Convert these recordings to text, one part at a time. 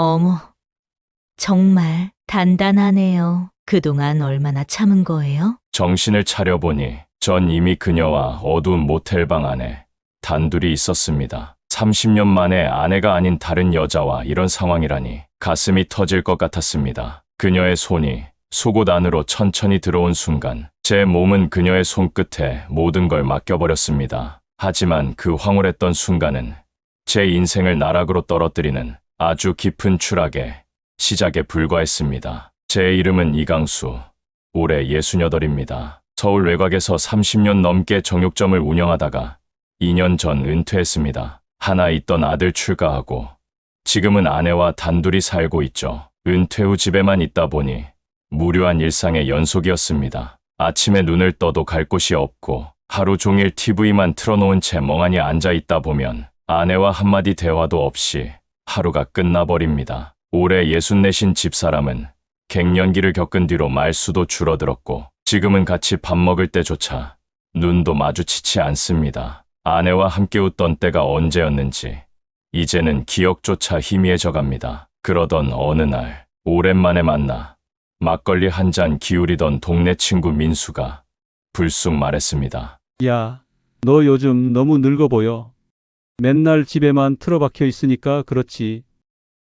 어머, 정말 단단하네요. 그동안 얼마나 참은 거예요? 정신을 차려보니 전 이미 그녀와 어두운 모텔방 안에 단둘이 있었습니다. 30년 만에 아내가 아닌 다른 여자와 이런 상황이라니 가슴이 터질 것 같았습니다. 그녀의 손이 속옷 안으로 천천히 들어온 순간 제 몸은 그녀의 손끝에 모든 걸 맡겨버렸습니다. 하지만 그 황홀했던 순간은 제 인생을 나락으로 떨어뜨리는 아주 깊은 추락의 시작에 불과했습니다. 제 이름은 이강수, 올해 68입니다. 서울 외곽에서 30년 넘게 정육점을 운영하다가 2년 전 은퇴했습니다. 하나 있던 아들 출가하고 지금은 아내와 단둘이 살고 있죠. 은퇴 후 집에만 있다 보니 무료한 일상의 연속이었습니다. 아침에 눈을 떠도 갈 곳이 없고 하루 종일 TV만 틀어놓은 채 멍하니 앉아 있다 보면 아내와 한마디 대화도 없이 하루가 끝나버립니다. 올해 64신 집사람은 갱년기를 겪은 뒤로 말수도 줄어들었고 지금은 같이 밥 먹을 때조차 눈도 마주치지 않습니다. 아내와 함께 웃던 때가 언제였는지 이제는 기억조차 희미해져 갑니다. 그러던 어느 날 오랜만에 만나 막걸리 한 잔 기울이던 동네 친구 민수가 불쑥 말했습니다. 야, 너 요즘 너무 늙어 보여. 맨날 집에만 틀어박혀 있으니까 그렇지.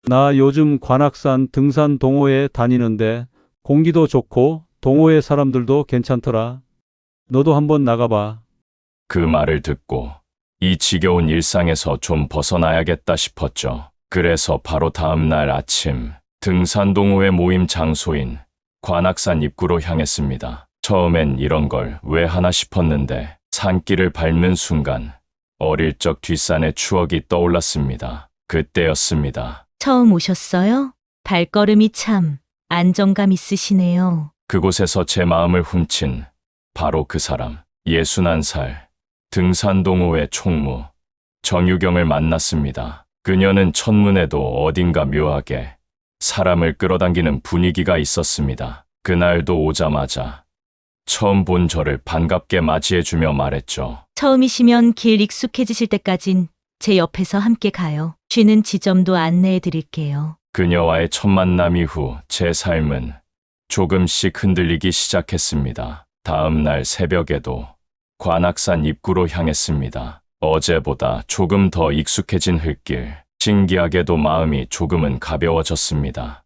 나 요즘 관악산 등산 동호회 다니는데 공기도 좋고 동호회 사람들도 괜찮더라. 너도 한번 나가봐. 그 말을 듣고 이 지겨운 일상에서 좀 벗어나야겠다 싶었죠. 그래서 바로 다음 날 아침 등산 동호회 모임 장소인 관악산 입구로 향했습니다. 처음엔 이런 걸 왜 하나 싶었는데 산길을 밟는 순간 어릴 적 뒷산의 추억이 떠올랐습니다. 그때였습니다. 처음 오셨어요? 발걸음이 참 안정감 있으시네요. 그곳에서 제 마음을 훔친 바로 그 사람, 61살 등산동호회 총무 정유경을 만났습니다. 그녀는 첫눈에도 어딘가 묘하게 사람을 끌어당기는 분위기가 있었습니다. 그날도 오자마자 처음 본 저를 반갑게 맞이해주며 말했죠. 처음이시면 길 익숙해지실 때까진 제 옆에서 함께 가요. 쉬는 지점도 안내해 드릴게요. 그녀와의 첫 만남 이후 제 삶은 조금씩 흔들리기 시작했습니다. 다음 날 새벽에도 관악산 입구로 향했습니다. 어제보다 조금 더 익숙해진 흙길. 신기하게도 마음이 조금은 가벼워졌습니다.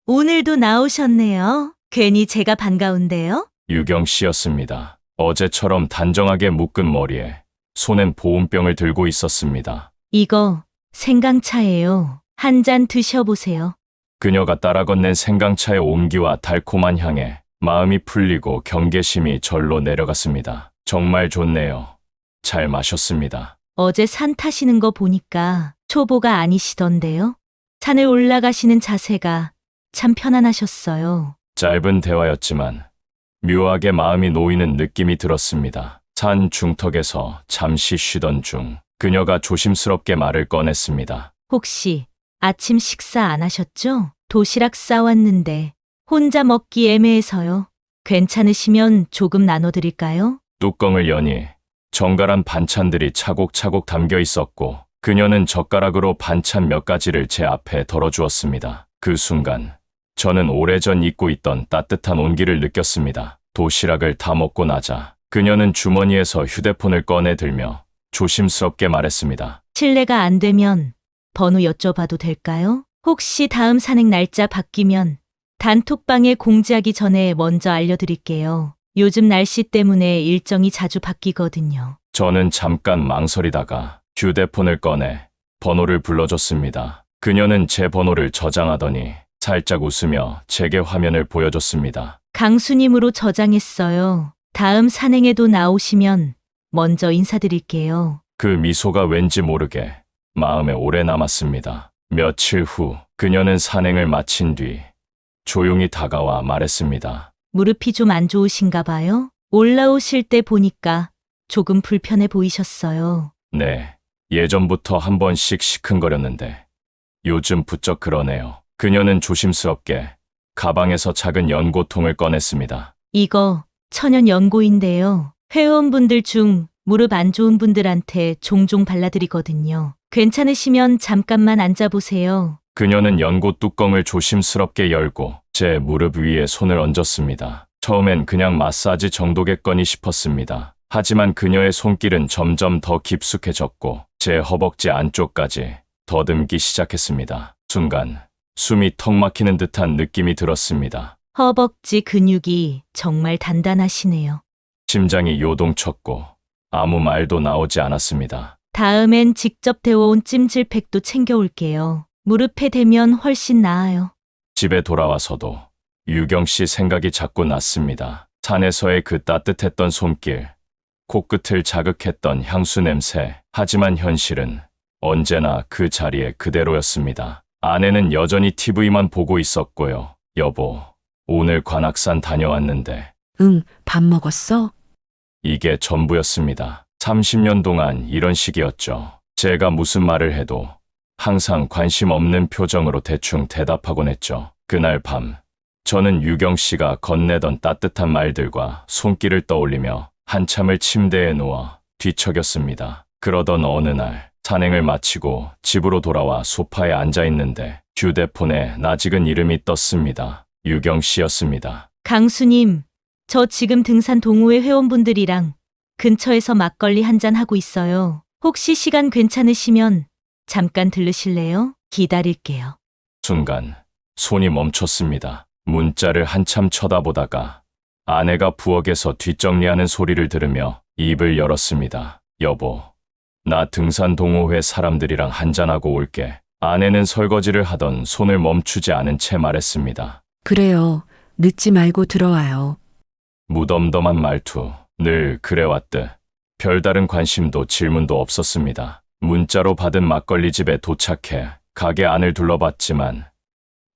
오늘도 나오셨네요. 괜히 제가 반가운데요. 유경 씨였습니다. 어제처럼 단정하게 묶은 머리에 손엔 보온병을 들고 있었습니다. 이거 생강차예요. 한 잔 드셔보세요. 그녀가 따라 건넨 생강차의 온기와 달콤한 향에 마음이 풀리고 경계심이 절로 내려갔습니다. 정말 좋네요. 잘 마셨습니다. 어제 산 타시는 거 보니까 초보가 아니시던데요. 산을 올라가시는 자세가 참 편안하셨어요. 짧은 대화였지만 묘하게 마음이 놓이는 느낌이 들었습니다. 산 중턱에서 잠시 쉬던 중 그녀가 조심스럽게 말을 꺼냈습니다. 혹시 아침 식사 안 하셨죠? 도시락 싸왔는데 혼자 먹기 애매해서요. 괜찮으시면 조금 나눠드릴까요? 뚜껑을 여니 정갈한 반찬들이 차곡차곡 담겨 있었고 그녀는 젓가락으로 반찬 몇 가지를 제 앞에 덜어주었습니다. 그 순간 저는 오래전 잊고 있던 따뜻한 온기를 느꼈습니다. 도시락을 다 먹고 나자 그녀는 주머니에서 휴대폰을 꺼내 들며 조심스럽게 말했습니다. 실례가 안 되면 번호 여쭤봐도 될까요? 혹시 다음 산행 날짜 바뀌면 단톡방에 공지하기 전에 먼저 알려드릴게요. 요즘 날씨 때문에 일정이 자주 바뀌거든요. 저는 잠깐 망설이다가 휴대폰을 꺼내 번호를 불러줬습니다. 그녀는 제 번호를 저장하더니 살짝 웃으며 제게 화면을 보여줬습니다. 강수님으로 저장했어요. 다음 산행에도 나오시면 먼저 인사드릴게요. 그 미소가 왠지 모르게 마음에 오래 남았습니다. 며칠 후 그녀는 산행을 마친 뒤 조용히 다가와 말했습니다. 무릎이 좀 안 좋으신가 봐요? 올라오실 때 보니까 조금 불편해 보이셨어요. 네, 예전부터 한 번씩 시큰거렸는데 요즘 부쩍 그러네요. 그녀는 조심스럽게 가방에서 작은 연고통을 꺼냈습니다. 이거 천연 연고인데요. 회원분들 중 무릎 안 좋은 분들한테 종종 발라드리거든요. 괜찮으시면 잠깐만 앉아보세요. 그녀는 연고 뚜껑을 조심스럽게 열고 제 무릎 위에 손을 얹었습니다. 처음엔 그냥 마사지 정도겠거니 싶었습니다. 하지만 그녀의 손길은 점점 더 깊숙해졌고 제 허벅지 안쪽까지 더듬기 시작했습니다. 순간 숨이 턱 막히는 듯한 느낌이 들었습니다. 허벅지 근육이 정말 단단하시네요. 심장이 요동쳤고 아무 말도 나오지 않았습니다. 다음엔 직접 데워온 찜질팩도 챙겨올게요. 무릎에 대면 훨씬 나아요. 집에 돌아와서도 유경 씨 생각이 자꾸 났습니다. 산에서의 그 따뜻했던 손길, 코끝을 자극했던 향수 냄새. 하지만 현실은 언제나 그 자리에 그대로였습니다. 아내는 여전히 TV만 보고 있었고요. 여보, 오늘 관악산 다녀왔는데. 응, 밥 먹었어? 이게 전부였습니다. 30년 동안 이런 식이었죠. 제가 무슨 말을 해도 항상 관심 없는 표정으로 대충 대답하곤 했죠. 그날 밤, 저는 유경 씨가 건네던 따뜻한 말들과 손길을 떠올리며 한참을 침대에 누워 뒤척였습니다. 그러던 어느 날, 산행을 마치고 집으로 돌아와 소파에 앉아 있는데 휴대폰에 낯익은 이름이 떴습니다. 유경 씨였습니다. 강수님, 저 지금 등산 동호회 회원분들이랑 근처에서 막걸리 한잔 하고 있어요. 혹시 시간 괜찮으시면 잠깐 들르실래요? 기다릴게요. 순간 손이 멈췄습니다. 문자를 한참 쳐다보다가 아내가 부엌에서 뒷정리하는 소리를 들으며 입을 열었습니다. 여보, 나 등산 동호회 사람들이랑 한잔하고 올게. 아내는 설거지를 하던 손을 멈추지 않은 채 말했습니다. 그래요. 늦지 말고 들어와요. 무덤덤한 말투, 늘 그래왔듯 별다른 관심도 질문도 없었습니다. 문자로 받은 막걸리 집에 도착해 가게 안을 둘러봤지만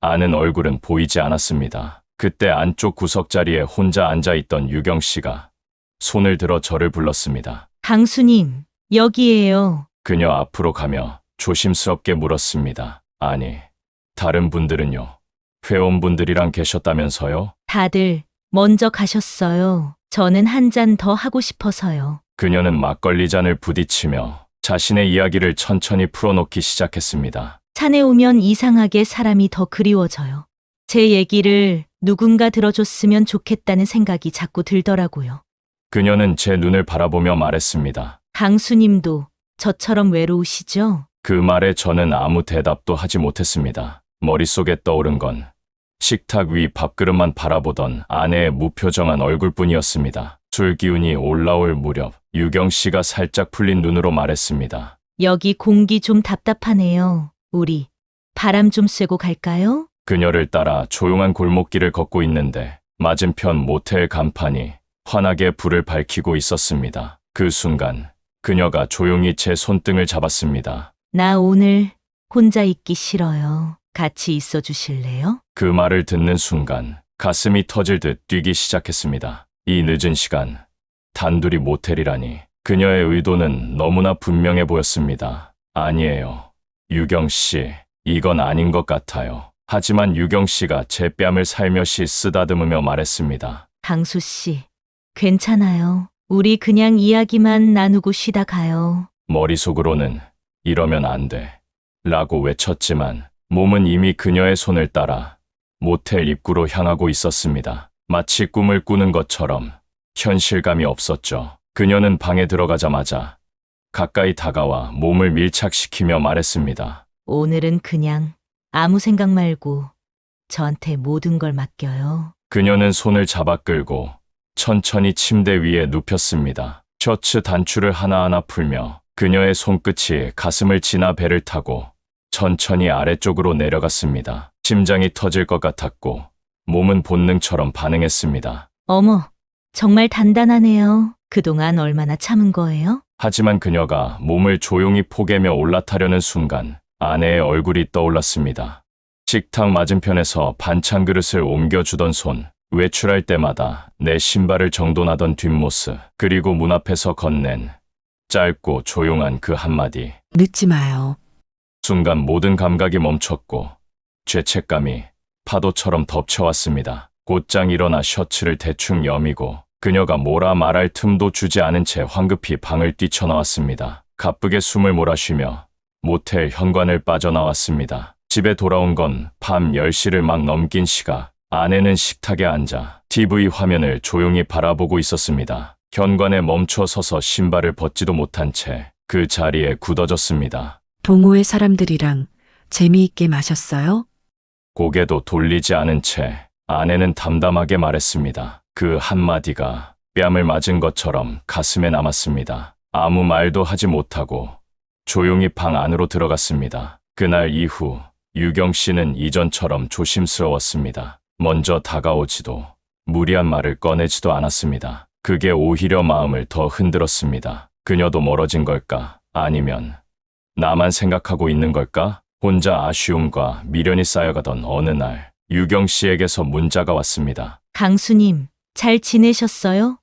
아는 얼굴은 보이지 않았습니다. 그때 안쪽 구석자리에 혼자 앉아있던 유경 씨가 손을 들어 저를 불렀습니다. 강수님, 여기에요. 그녀 앞으로 가며 조심스럽게 물었습니다. 아니, 다른 분들은요? 회원분들이랑 계셨다면서요? 다들 먼저 가셨어요. 저는 한 잔 더 하고 싶어서요. 그녀는 막걸리 잔을 부딪히며 자신의 이야기를 천천히 풀어놓기 시작했습니다. 산에 오면 이상하게 사람이 더 그리워져요. 제 얘기를 누군가 들어줬으면 좋겠다는 생각이 자꾸 들더라고요. 그녀는 제 눈을 바라보며 말했습니다. 강수님도 저처럼 외로우시죠? 그 말에 저는 아무 대답도 하지 못했습니다. 머릿속에 떠오른 건 식탁 위 밥그릇만 바라보던 아내의 무표정한 얼굴뿐이었습니다. 술 기운이 올라올 무렵 유경 씨가 살짝 풀린 눈으로 말했습니다. 여기 공기 좀 답답하네요. 우리 바람 좀 쐬고 갈까요? 그녀를 따라 조용한 골목길을 걷고 있는데 맞은편 모텔 간판이 환하게 불을 밝히고 있었습니다. 그 순간 그녀가 조용히 제 손등을 잡았습니다. 나 오늘 혼자 있기 싫어요. 같이 있어 주실래요? 그 말을 듣는 순간 가슴이 터질 듯 뛰기 시작했습니다. 이 늦은 시간 단둘이 모텔이라니. 그녀의 의도는 너무나 분명해 보였습니다. 아니에요. 유경 씨, 이건 아닌 것 같아요. 하지만 유경 씨가 제 뺨을 살며시 쓰다듬으며 말했습니다. 강수 씨, 괜찮아요. 우리 그냥 이야기만 나누고 쉬다 가요. 머릿속으로는 이러면 안 돼. 라고 외쳤지만 몸은 이미 그녀의 손을 따라 모텔 입구로 향하고 있었습니다. 마치 꿈을 꾸는 것처럼 현실감이 없었죠. 그녀는 방에 들어가자마자 가까이 다가와 몸을 밀착시키며 말했습니다. 오늘은 그냥 아무 생각 말고 저한테 모든 걸 맡겨요. 그녀는 손을 잡아 끌고 천천히 침대 위에 눕혔습니다. 셔츠 단추를 하나하나 풀며 그녀의 손끝이 가슴을 지나 배를 타고 천천히 아래쪽으로 내려갔습니다. 심장이 터질 것 같았고 몸은 본능처럼 반응했습니다. 어머, 정말 단단하네요. 그동안 얼마나 참은 거예요? 하지만 그녀가 몸을 조용히 포개며 올라타려는 순간 아내의 얼굴이 떠올랐습니다. 식탁 맞은편에서 반찬 그릇을 옮겨주던 손, 외출할 때마다 내 신발을 정돈하던 뒷모습, 그리고 문 앞에서 건넨 짧고 조용한 그 한마디. 늦지 마요. 순간 모든 감각이 멈췄고 죄책감이 파도처럼 덮쳐왔습니다. 곧장 일어나 셔츠를 대충 여미고 그녀가 뭐라 말할 틈도 주지 않은 채 황급히 방을 뛰쳐나왔습니다. 가쁘게 숨을 몰아쉬며 모텔 현관을 빠져나왔습니다. 집에 돌아온 건 밤 10시를 막 넘긴 시각. 아내는 식탁에 앉아 TV 화면을 조용히 바라보고 있었습니다. 현관에 멈춰 서서 신발을 벗지도 못한 채 그 자리에 굳어졌습니다. 동호회 사람들이랑 재미있게 마셨어요? 고개도 돌리지 않은 채 아내는 담담하게 말했습니다. 그 한마디가 뺨을 맞은 것처럼 가슴에 남았습니다. 아무 말도 하지 못하고 조용히 방 안으로 들어갔습니다. 그날 이후 유경 씨는 이전처럼 조심스러웠습니다. 먼저 다가오지도 무리한 말을 꺼내지도 않았습니다. 그게 오히려 마음을 더 흔들었습니다. 그녀도 멀어진 걸까? 아니면 나만 생각하고 있는 걸까? 혼자 아쉬움과 미련이 쌓여가던 어느 날 유경 씨에게서 문자가 왔습니다. 강수님, 잘 지내셨어요?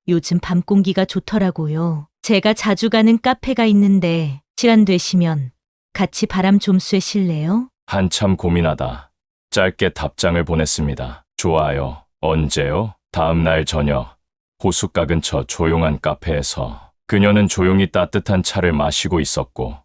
요즘 밤 공기가 좋더라고요. 제가 자주 가는 카페가 있는데 시간 되시면 같이 바람 좀 쐬실래요? 한참 고민하다 짧게 답장을 보냈습니다. 좋아요. 언제요? 다음 날 저녁 호숫가 근처 조용한 카페에서 그녀는 조용히 따뜻한 차를 마시고 있었고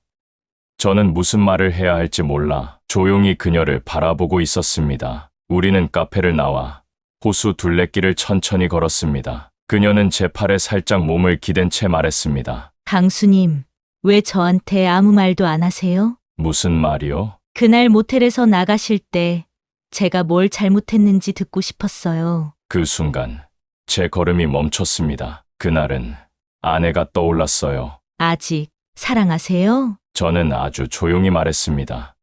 저는 무슨 말을 해야 할지 몰라 조용히 그녀를 바라보고 있었습니다. 우리는 카페를 나와 호수 둘레길을 천천히 걸었습니다. 그녀는 제 팔에 살짝 몸을 기댄 채 말했습니다. 강수님, 왜 저한테 아무 말도 안 하세요? 무슨 말이요? 그날 모텔에서 나가실 때 제가 뭘 잘못했는지 듣고 싶었어요. 그 순간 제 걸음이 멈췄습니다. 그날은 아내가 떠올랐어요. 아직 사랑하세요? 저는 아주 조용히 말했습니다.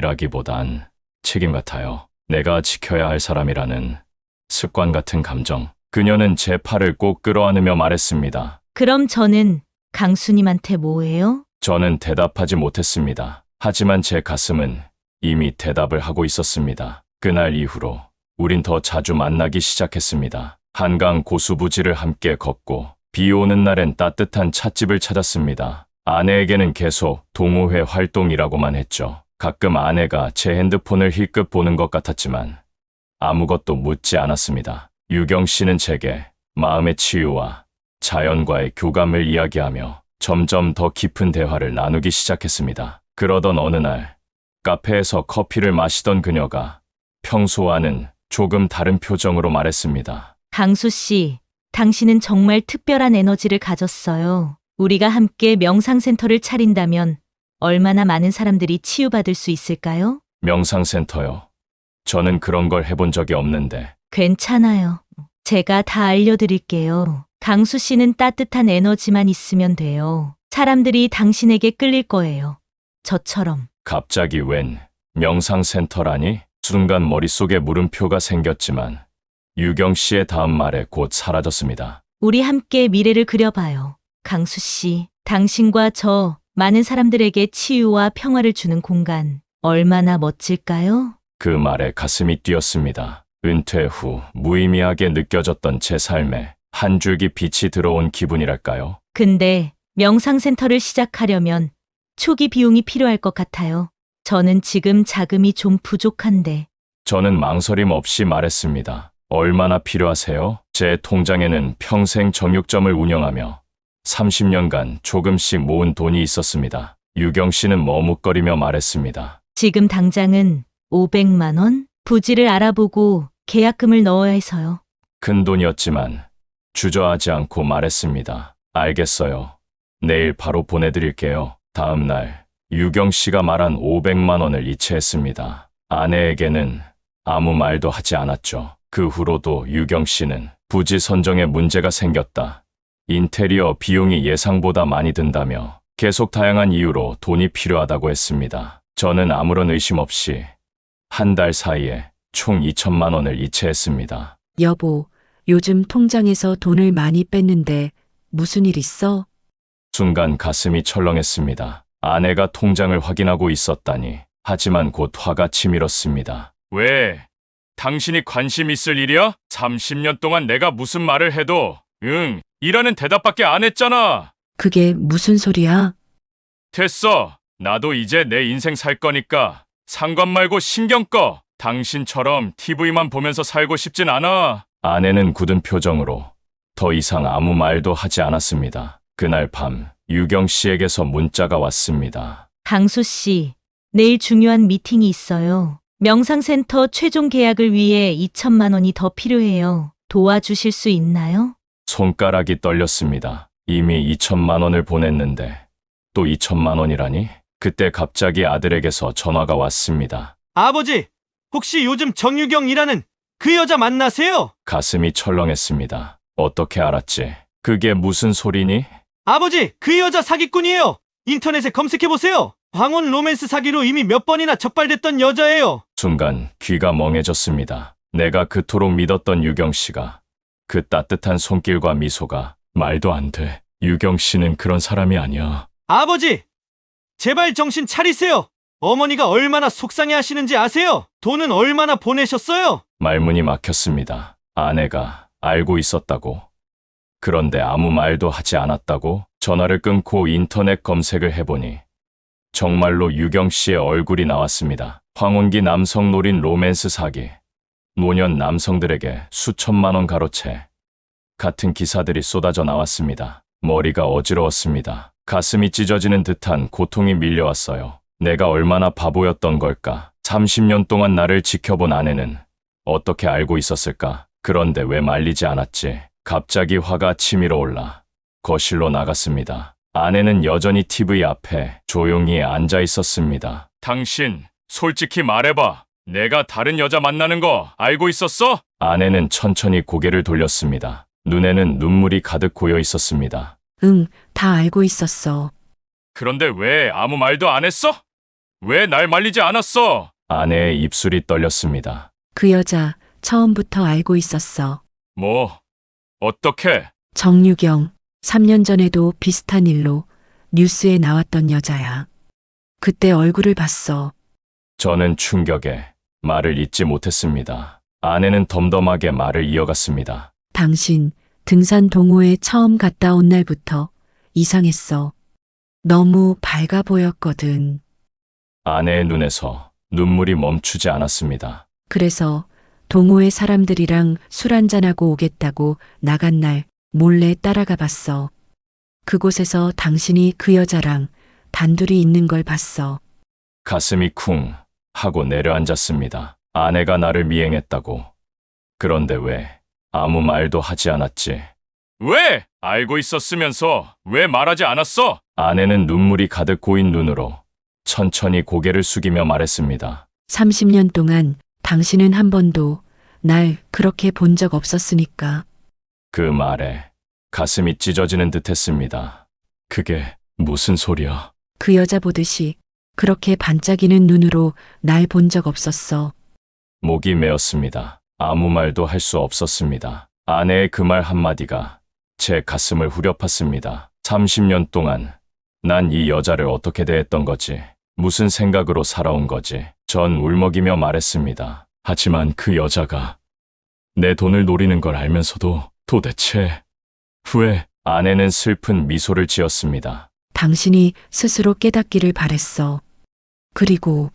사랑이라기보단 책임 같아요. 내가 지켜야 할 사람이라는 습관 같은 감정. 그녀는 제 팔을 꼭 끌어안으며 말했습니다. 그럼 저는 강수님한테 뭐예요? 저는 대답하지 못했습니다. 하지만 제 가슴은 이미 대답을 하고 있었습니다. 그날 이후로 우린 더 자주 만나기 시작했습니다. 한강 고수부지를 함께 걷고 비 오는 날엔 따뜻한 찻집을 찾았습니다. 아내에게는 계속 동호회 활동이라고만 했죠. 가끔 아내가 제 핸드폰을 힐끗 보는 것 같았지만 아무것도 묻지 않았습니다. 유경 씨는 제게 마음의 치유와 자연과의 교감을 이야기하며 점점 더 깊은 대화를 나누기 시작했습니다. 그러던 어느 날 카페에서 커피를 마시던 그녀가 평소와는 조금 다른 표정으로 말했습니다. 강수 씨, 당신은 정말 특별한 에너지를 가졌어요. 우리가 함께 명상센터를 차린다면 얼마나 많은 사람들이 치유받을 수 있을까요? 명상센터요. 저는 그런 걸 해본 적이 없는데. 괜찮아요. 제가 다 알려드릴게요. 강수 씨는 따뜻한 에너지만 있으면 돼요. 사람들이 당신에게 끌릴 거예요. 저처럼. 갑자기 웬 명상센터라니? 순간 머릿속에 물음표가 생겼지만 유경 씨의 다음 말에 곧 사라졌습니다. 우리 함께 미래를 그려봐요. 강수 씨, 당신과 저 많은 사람들에게 치유와 평화를 주는 공간. 얼마나 멋질까요? 그 말에 가슴이 뛰었습니다. 은퇴 후 무의미하게 느껴졌던 제 삶에 한 줄기 빛이 들어온 기분이랄까요? 근데 명상센터를 시작하려면 초기 비용이 필요할 것 같아요. 저는 지금 자금이 좀 부족한데. 저는 망설임 없이 말했습니다. 얼마나 필요하세요? 제 통장에는 평생 정육점을 운영하며 30년간 조금씩 모은 돈이 있었습니다. 유경 씨는 머뭇거리며 말했습니다. 지금 당장은 500만 원? 부지를 알아보고 계약금을 넣어야 해서요. 큰 돈이었지만 주저하지 않고 말했습니다. 알겠어요. 내일 바로 보내드릴게요. 다음 날 유경 씨가 말한 500만 원을 이체했습니다. 아내에게는 아무 말도 하지 않았죠. 그 후로도 유경 씨는 부지 선정에 문제가 생겼다. 인테리어 비용이 예상보다 많이 든다며 계속 다양한 이유로 돈이 필요하다고 했습니다. 저는 아무런 의심 없이 한 달 사이에 총 2천만 원을 이체했습니다. 여보, 요즘 통장에서 돈을 많이 뺐는데 무슨 일 있어? 순간 가슴이 철렁했습니다. 아내가 통장을 확인하고 있었다니. 하지만 곧 화가 치밀었습니다. 왜? 당신이 관심 있을 일이야? 30년 동안 내가 무슨 말을 해도 응, 이라는 대답밖에 안 했잖아. 그게 무슨 소리야? 됐어. 나도 이제 내 인생 살 거니까 상관 말고 신경 꺼. 당신처럼 TV만 보면서 살고 싶진 않아. 아내는 굳은 표정으로 더 이상 아무 말도 하지 않았습니다. 그날 밤 유경 씨에게서 문자가 왔습니다. 강수 씨, 내일 중요한 미팅이 있어요. 명상센터 최종 계약을 위해 2천만 원이 더 필요해요. 도와주실 수 있나요? 손가락이 떨렸습니다. 이미 2천만 원을 보냈는데 또 2천만 원이라니? 그때 갑자기 아들에게서 전화가 왔습니다. 아버지, 혹시 요즘 정유경이라는 그 여자 만나세요? 가슴이 철렁했습니다. 어떻게 알았지? 그게 무슨 소리니? 아버지, 그 여자 사기꾼이에요. 인터넷에 검색해보세요. 황혼 로맨스 사기로 이미 몇 번이나 적발됐던 여자예요. 순간 귀가 멍해졌습니다. 내가 그토록 믿었던 유경 씨가, 그 따뜻한 손길과 미소가 말도 안 돼. 유경 씨는 그런 사람이 아니야. 아버지, 제발 정신 차리세요. 어머니가 얼마나 속상해 하시는지 아세요? 돈은 얼마나 보내셨어요? 말문이 막혔습니다. 아내가 알고 있었다고. 그런데 아무 말도 하지 않았다고? 전화를 끊고 인터넷 검색을 해보니 정말로 유경 씨의 얼굴이 나왔습니다. 황혼기 남성 노린 로맨스 사기. 노년 남성들에게 수천만 원 가로채. 같은 기사들이 쏟아져 나왔습니다. 머리가 어지러웠습니다. 가슴이 찢어지는 듯한 고통이 밀려왔어요. 내가 얼마나 바보였던 걸까? 30년 동안 나를 지켜본 아내는 어떻게 알고 있었을까? 그런데 왜 말리지 않았지? 갑자기 화가 치밀어 올라 거실로 나갔습니다. 아내는 여전히 TV 앞에 조용히 앉아 있었습니다. 당신, 솔직히 말해봐. 내가 다른 여자 만나는 거 알고 있었어? 아내는 천천히 고개를 돌렸습니다. 눈에는 눈물이 가득 고여 있었습니다. 응, 다 알고 있었어. 그런데 왜 아무 말도 안 했어? 왜 날 말리지 않았어? 아내의 입술이 떨렸습니다. 그 여자 처음부터 알고 있었어. 뭐? 어떻게? 정유경, 3년 전에도 비슷한 일로 뉴스에 나왔던 여자야. 그때 얼굴을 봤어. 저는 충격에 말을 잇지 못했습니다. 아내는 덤덤하게 말을 이어갔습니다. 당신 등산 동호회 처음 갔다 온 날부터 이상했어. 너무 밝아 보였거든. 아내의 눈에서 눈물이 멈추지 않았습니다. 그래서 동호회 사람들이랑 술 한잔하고 오겠다고 나간 날 몰래 따라가 봤어. 그곳에서 당신이 그 여자랑 단둘이 있는 걸 봤어. 가슴이 쿵 하고 내려앉았습니다. 아내가 나를 미행했다고. 그런데 왜 아무 말도 하지 않았지? 왜? 알고 있었으면서 왜 말하지 않았어? 아내는 눈물이 가득 고인 눈으로 천천히 고개를 숙이며 말했습니다. 30년 동안 당신은 한 번도 날 그렇게 본 적 없었으니까. 그 말에 가슴이 찢어지는 듯 했습니다. 그게 무슨 소리야? 그 여자 보듯이 그렇게 반짝이는 눈으로 날 본 적 없었어. 목이 메었습니다. 아무 말도 할 수 없었습니다. 아내의 그 말 한마디가 제 가슴을 후려팠습니다. 30년 동안 난 이 여자를 어떻게 대했던 거지? 무슨 생각으로 살아온 거지? 전 울먹이며 말했습니다. 하지만 그 여자가 내 돈을 노리는 걸 알면서도 도대체 왜? 아내는 슬픈 미소를 지었습니다. 당신이 스스로 깨닫기를 바랬어. 그리고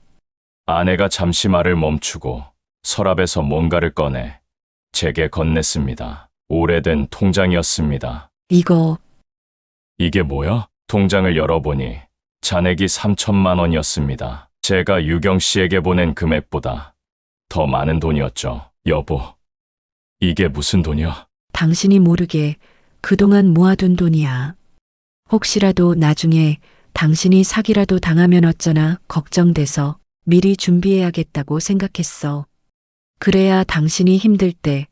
아내가 잠시 말을 멈추고 서랍에서 뭔가를 꺼내 제게 건넸습니다. 오래된 통장이었습니다. 이게 뭐야? 통장을 열어보니 잔액이 3천만 원이었습니다. 제가 유경 씨에게 보낸 금액보다 더 많은 돈이었죠. 여보, 이게 무슨 돈이야? 당신이 모르게 그동안 모아둔 돈이야. 혹시라도 나중에 당신이 사기라도 당하면 어쩌나 걱정돼서 미리 준비해야겠다고 생각했어. 그래야 당신이 힘들 때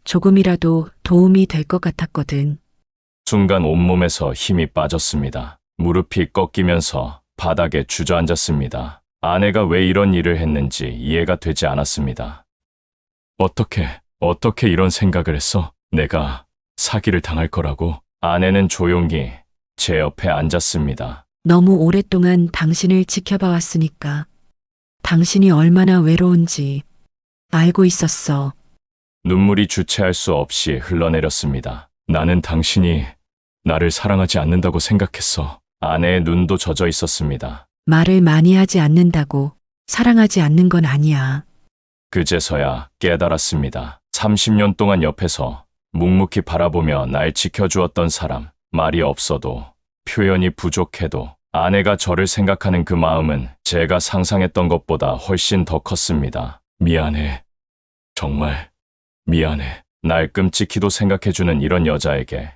조금이라도 도움이 될 것 같았거든. 순간 온몸에서 힘이 빠졌습니다. 무릎이 꺾이면서 바닥에 주저앉았습니다. 아내가 왜 이런 일을 했는지 이해가 되지 않았습니다. 어떻게 이런 생각을 했어? 내가 사기를 당할 거라고? 아내는 조용히 제 옆에 앉았습니다. 너무 오랫동안 당신을 지켜봐 왔으니까 당신이 얼마나 외로운지 알고 있었어. 눈물이 주체할 수 없이 흘러내렸습니다. 나는 당신이 나를 사랑하지 않는다고 생각했어. 아내의 눈도 젖어 있었습니다. 말을 많이 하지 않는다고 사랑하지 않는 건 아니야. 그제서야 깨달았습니다. 30년 동안 옆에서 묵묵히 바라보며 날 지켜주었던 사람, 말이 없어도, 표현이 부족해도 아내가 저를 생각하는 그 마음은 제가 상상했던 것보다 훨씬 더 컸습니다. 미안해. 정말 미안해. 날 끔찍히도 생각해주는 이런 여자에게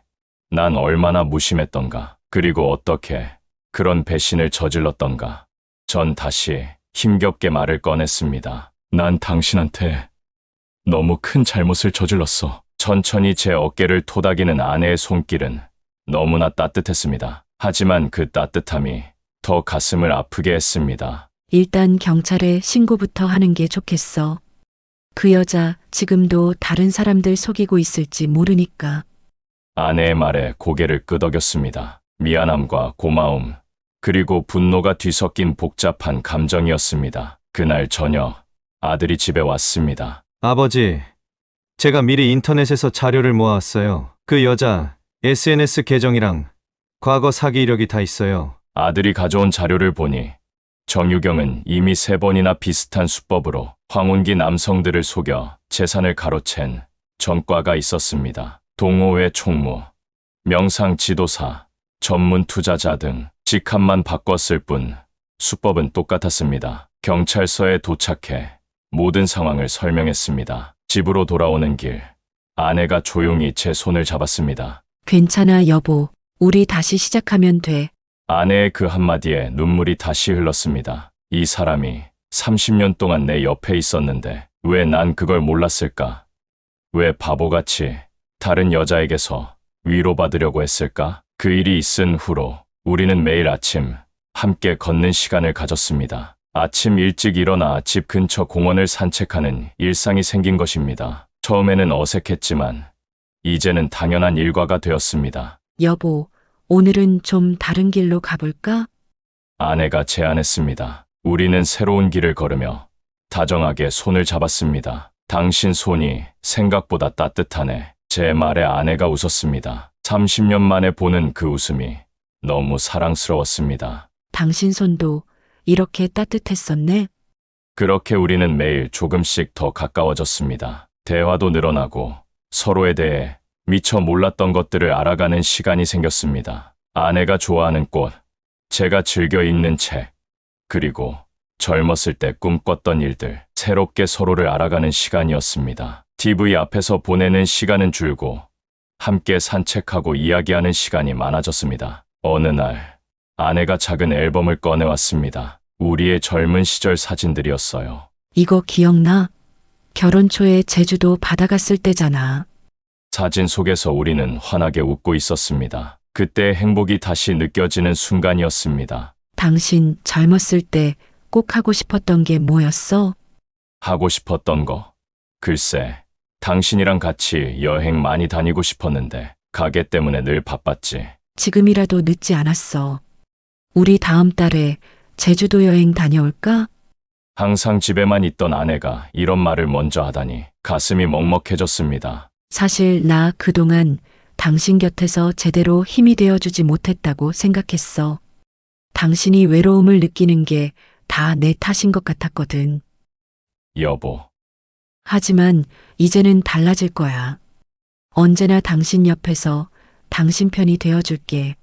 난 얼마나 무심했던가. 그리고 어떻게 그런 배신을 저질렀던가. 전 다시 힘겹게 말을 꺼냈습니다. 난 당신한테 너무 큰 잘못을 저질렀어. 천천히 제 어깨를 토닥이는 아내의 손길은 너무나 따뜻했습니다. 하지만 그 따뜻함이 더 가슴을 아프게 했습니다. 일단 경찰에 신고부터 하는 게 좋겠어. 그 여자 지금도 다른 사람들 속이고 있을지 모르니까. 아내의 말에 고개를 끄덕였습니다. 미안함과 고마움, 그리고 분노가 뒤섞인 복잡한 감정이었습니다. 그날 저녁, 아들이 집에 왔습니다. 아버지, 제가 미리 인터넷에서 자료를 모아왔어요. 그 여자 SNS 계정이랑 과거 사기 이력이 다 있어요. 아들이 가져온 자료를 보니 정유경은 이미 3번이나 비슷한 수법으로 황혼기 남성들을 속여 재산을 가로챈 전과가 있었습니다. 동호회 총무, 명상 지도사, 전문 투자자 등 직함만 바꿨을 뿐 수법은 똑같았습니다. 경찰서에 도착해 모든 상황을 설명했습니다. 집으로 돌아오는 길, 아내가 조용히 제 손을 잡았습니다. 괜찮아, 여보. 우리 다시 시작하면 돼. 아내의 그 한마디에 눈물이 다시 흘렀습니다. 이 사람이 30년 동안 내 옆에 있었는데 왜 난 그걸 몰랐을까? 왜 바보같이 다른 여자에게서 위로받으려고 했을까? 그 일이 있은 후로 우리는 매일 아침 함께 걷는 시간을 가졌습니다. 아침 일찍 일어나 집 근처 공원을 산책하는 일상이 생긴 것입니다. 처음에는 어색했지만 이제는 당연한 일과가 되었습니다. 여보, 오늘은 좀 다른 길로 가볼까? 아내가 제안했습니다. 우리는 새로운 길을 걸으며 다정하게 손을 잡았습니다. 당신 손이 생각보다 따뜻하네. 제 말에 아내가 웃었습니다. 30년 만에 보는 그 웃음이 너무 사랑스러웠습니다. 당신 손도 이렇게 따뜻했었네. 그렇게 우리는 매일 조금씩 더 가까워졌습니다. 대화도 늘어나고 서로에 대해 미처 몰랐던 것들을 알아가는 시간이 생겼습니다. 아내가 좋아하는 꽃, 제가 즐겨 읽는 책, 그리고 젊었을 때 꿈꿨던 일들, 새롭게 서로를 알아가는 시간이었습니다. TV 앞에서 보내는 시간은 줄고 함께 산책하고 이야기하는 시간이 많아졌습니다. 어느 날 아내가 작은 앨범을 꺼내왔습니다. 우리의 젊은 시절 사진들이었어요. 이거 기억나? 결혼 초에 제주도 바다 갔을 때잖아. 사진 속에서 우리는 환하게 웃고 있었습니다. 그때의 행복이 다시 느껴지는 순간이었습니다. 당신 젊었을 때 꼭 하고 싶었던 게 뭐였어? 하고 싶었던 거. 글쎄, 당신이랑 같이 여행 많이 다니고 싶었는데 가게 때문에 늘 바빴지. 지금이라도 늦지 않았어. 우리 다음 달에 제주도 여행 다녀올까? 항상 집에만 있던 아내가 이런 말을 먼저 하다니 가슴이 먹먹해졌습니다. 사실 나 그동안 당신 곁에서 제대로 힘이 되어주지 못했다고 생각했어. 당신이 외로움을 느끼는 게 다 내 탓인 것 같았거든. 여보, 하지만 이제는 달라질 거야. 언제나 당신 옆에서 당신 편이 되어줄게.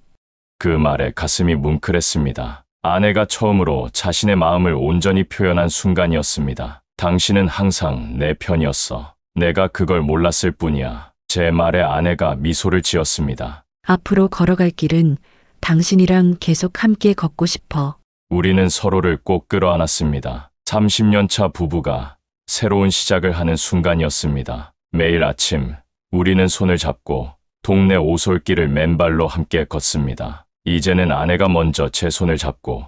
그 말에 가슴이 뭉클했습니다. 아내가 처음으로 자신의 마음을 온전히 표현한 순간이었습니다. 당신은 항상 내 편이었어. 내가 그걸 몰랐을 뿐이야. 제 말에 아내가 미소를 지었습니다. 앞으로 걸어갈 길은 당신이랑 계속 함께 걷고 싶어. 우리는 서로를 꼭 끌어안았습니다. 30년 차 부부가 새로운 시작을 하는 순간이었습니다. 매일 아침 우리는 손을 잡고 동네 오솔길을 맨발로 함께 걷습니다. 이제는 아내가 먼저 제 손을 잡고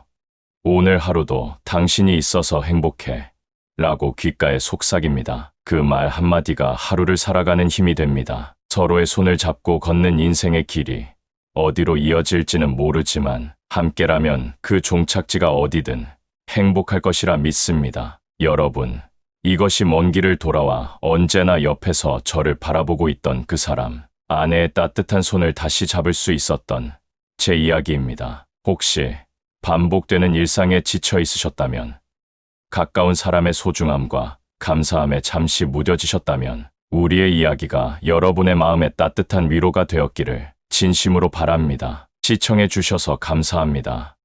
오늘 하루도 당신이 있어서 행복해 라고 귓가에 속삭입니다. 그 말 한마디가 하루를 살아가는 힘이 됩니다. 서로의 손을 잡고 걷는 인생의 길이 어디로 이어질지는 모르지만 함께라면 그 종착지가 어디든 행복할 것이라 믿습니다. 여러분, 이것이 먼 길을 돌아와 언제나 옆에서 저를 바라보고 있던 그 사람, 아내의 따뜻한 손을 다시 잡을 수 있었던 제 이야기입니다. 혹시 반복되는 일상에 지쳐 있으셨다면, 가까운 사람의 소중함과 감사함에 잠시 무뎌지셨다면, 우리의 이야기가 여러분의 마음에 따뜻한 위로가 되었기를 진심으로 바랍니다. 시청해 주셔서 감사합니다.